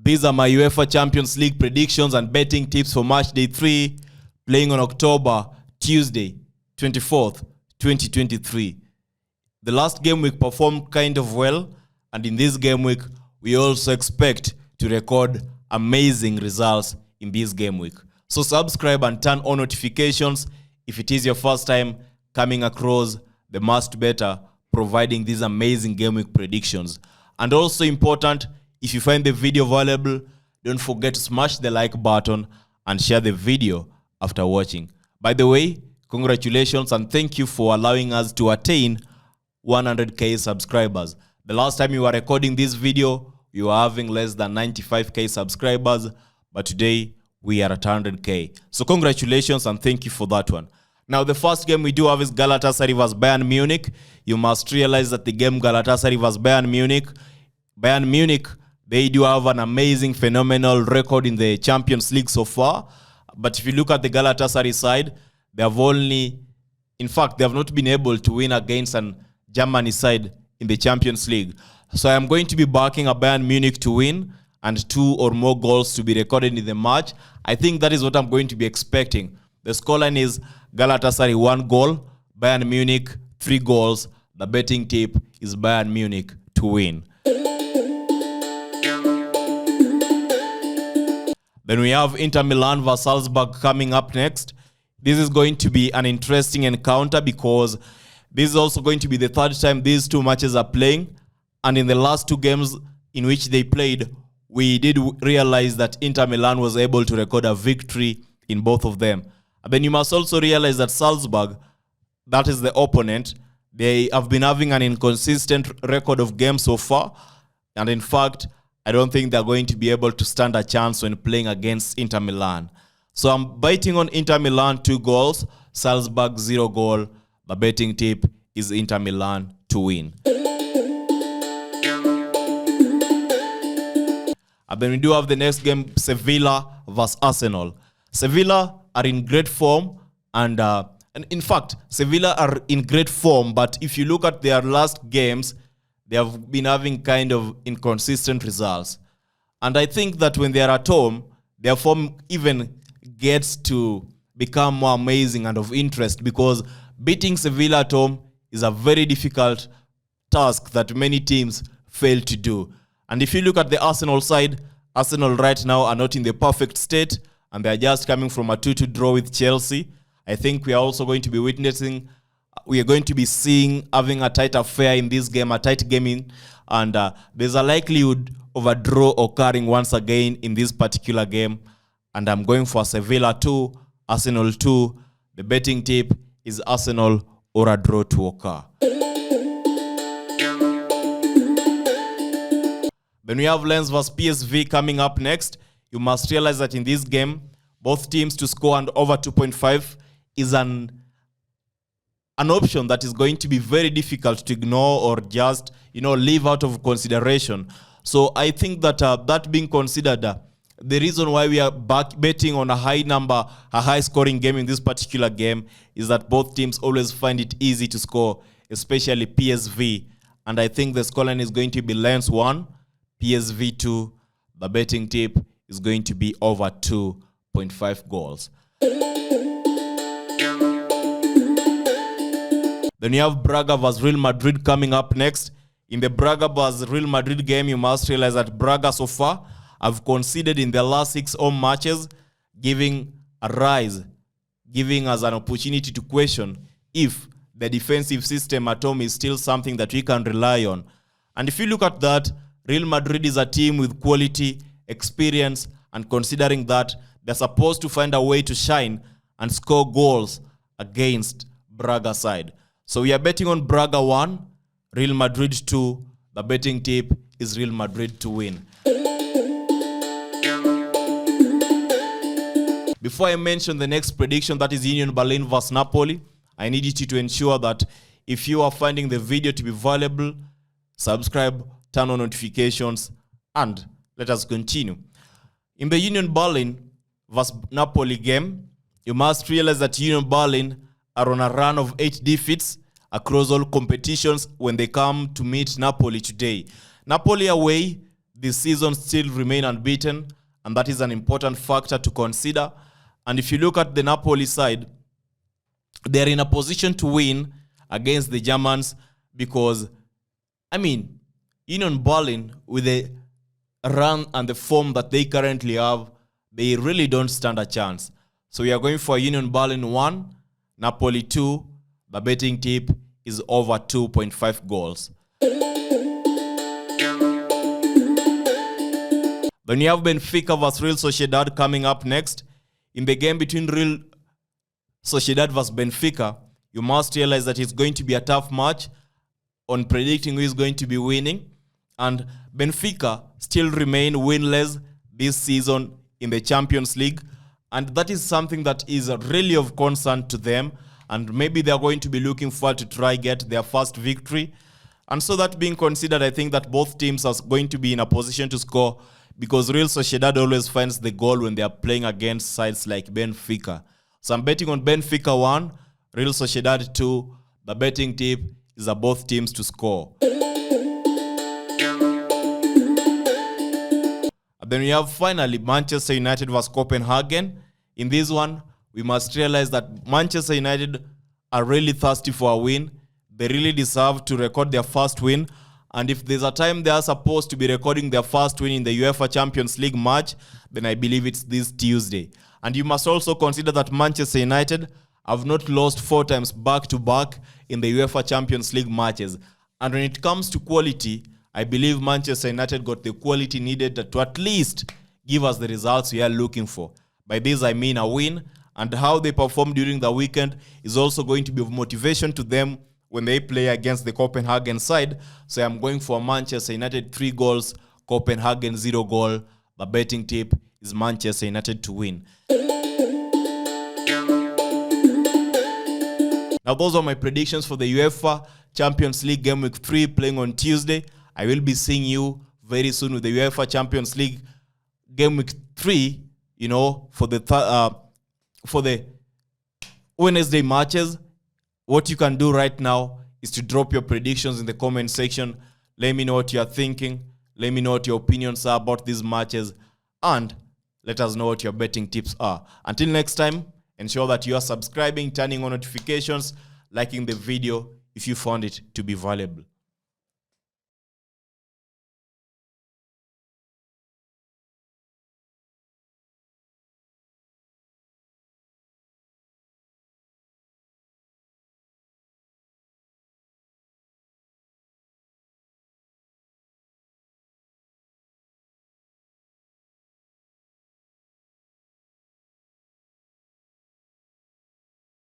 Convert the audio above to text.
These are my UEFA Champions League predictions and betting tips for match day 3, playing on Tuesday, 24th, 2023. The last game week performed kind of well, and in this game week, we also expect to record amazing results in this game week. So subscribe and turn on notifications if it is your first time coming across the Must Better providing these amazing game week predictions. And also important, if you find the video valuable, don't forget to smash the like button and share the video after watching. By the way, congratulations and thank you for allowing us to attain 100k subscribers. The last time you were recording this video, you were having less than 95k subscribers, but today we are at 100k. So congratulations and thank you for that one. Now the first game we do have is Galatasaray vs Bayern Munich. You must realize that the game Galatasaray vs Bayern Munich, they do have an amazing, phenomenal record in the Champions League so far. But if you look at the Galatasaray side, they have not been able to win against an Germany side in the Champions League. So I am going to be backing a Bayern Munich to win and 2 or more goals to be recorded in the match. I think that is what I'm going to be expecting. The scoreline is Galatasaray 1 goal, Bayern Munich 3 goals. The betting tip is Bayern Munich to win. Then we have Inter Milan vs Salzburg coming up next. This is going to be an interesting encounter because this is also going to be the third time these two matches are playing. And in the last 2 games in which they played, we did realize that Inter Milan was able to record a victory in both of them. And then you must also realize that Salzburg, that is the opponent, they have been having an inconsistent record of games so far. And in fact, I don't think they're going to be able to stand a chance when playing against Inter Milan. So I'm betting on Inter Milan 2 goals, Salzburg 0 goal. The betting tip is Inter Milan to win. And then we do have the next game, Sevilla vs Arsenal. Sevilla are in great form, and in fact, Sevilla are in great form, but if you look at their last games, they have been having kind of inconsistent results. And I think that when they are at home, their form even gets to become more amazing and of interest because beating Sevilla at home is a very difficult task that many teams fail to do. And if you look at the Arsenal side, Arsenal right now are not in the perfect state and they are just coming from a 2-2 draw with Chelsea. I think we are also going to be seeing having a tight affair in this game, a tight game and there's a likelihood of a draw occurring once again in this particular game. And I'm going for Sevilla 2, Arsenal 2. The betting tip is Arsenal or a draw to occur. Then we have Lens vs PSV coming up next. You must realize that in this game, both teams to score and over 2.5 is an option that is going to be very difficult to ignore or just, leave out of consideration. So I think that that being considered, the reason why we are betting on a high scoring game in this particular game is that both teams always find it easy to score, especially PSV. And I think the scoreline is going to be Lens 1, PSV 2. The betting tip is going to be over 2.5 goals. Then you have Braga vs Real Madrid coming up next. In the Braga vs Real Madrid game, you must realize that Braga so far have conceded in their last 6 home matches, giving us an opportunity to question if the defensive system at home is still something that we can rely on. And if you look at that, Real Madrid is a team with quality, experience, and considering that, they're supposed to find a way to shine and score goals against Braga side. So we are betting on Braga 1, Real Madrid 2. The betting tip is Real Madrid to win. Before I mention the next prediction, that is Union Berlin vs Napoli, I need you to ensure that if you are finding the video to be valuable, subscribe, turn on notifications, and let us continue. In the Union Berlin vs Napoli game, you must realize that Union Berlin are on a run of 8 defeats across all competitions when they come to meet Napoli today. Napoli away, this season still remain unbeaten, and that is an important factor to consider. And if you look at the Napoli side, they're in a position to win against the Germans because, Union Berlin, with the run and the form that they currently have, they really don't stand a chance. So we are going for Union Berlin 1, Napoli 2. The betting tip is over 2.5 goals. Then you have Benfica versus Real Sociedad coming up next. In the game between Real Sociedad versus Benfica, you must realize that it's going to be a tough match on predicting who is going to be winning. And Benfica still remain winless this season in the Champions League. And that is something that is really of concern to them. And maybe they're going to be looking forward to try get their first victory. And so that being considered, I think that both teams are going to be in a position to score because Real Sociedad always finds the goal when they are playing against sides like Benfica. So I'm betting on Benfica 1, Real Sociedad 2. The betting tip is both teams to score. And then we have finally Manchester United vs Copenhagen. In this one, we must realize that Manchester United are really thirsty for a win. They really deserve to record their first win. And if there's a time they are supposed to be recording their first win in the UEFA Champions League match, then I believe it's this Tuesday. And you must also consider that Manchester United have not lost 4 times back-to-back in the UEFA Champions League matches. And when it comes to quality, I believe Manchester United got the quality needed to at least give us the results we are looking for. By this, I mean a win. And how they perform during the weekend is also going to be of motivation to them when they play against the Copenhagen side. So I'm going for Manchester United 3 goals, Copenhagen 0 goal. The betting tip is Manchester United to win. Now those are my predictions for the UEFA Champions League Game Week 3 playing on Tuesday. I will be seeing you very soon with the UEFA Champions League Game Week 3, for the Wednesday matches. What you can do right now is to drop your predictions in the comment section. Let me know what you are thinking. Let me know what your opinions are about these matches. And let us know what your betting tips are. Until next time, ensure that you are subscribing, turning on notifications, liking the video if you found it to be valuable.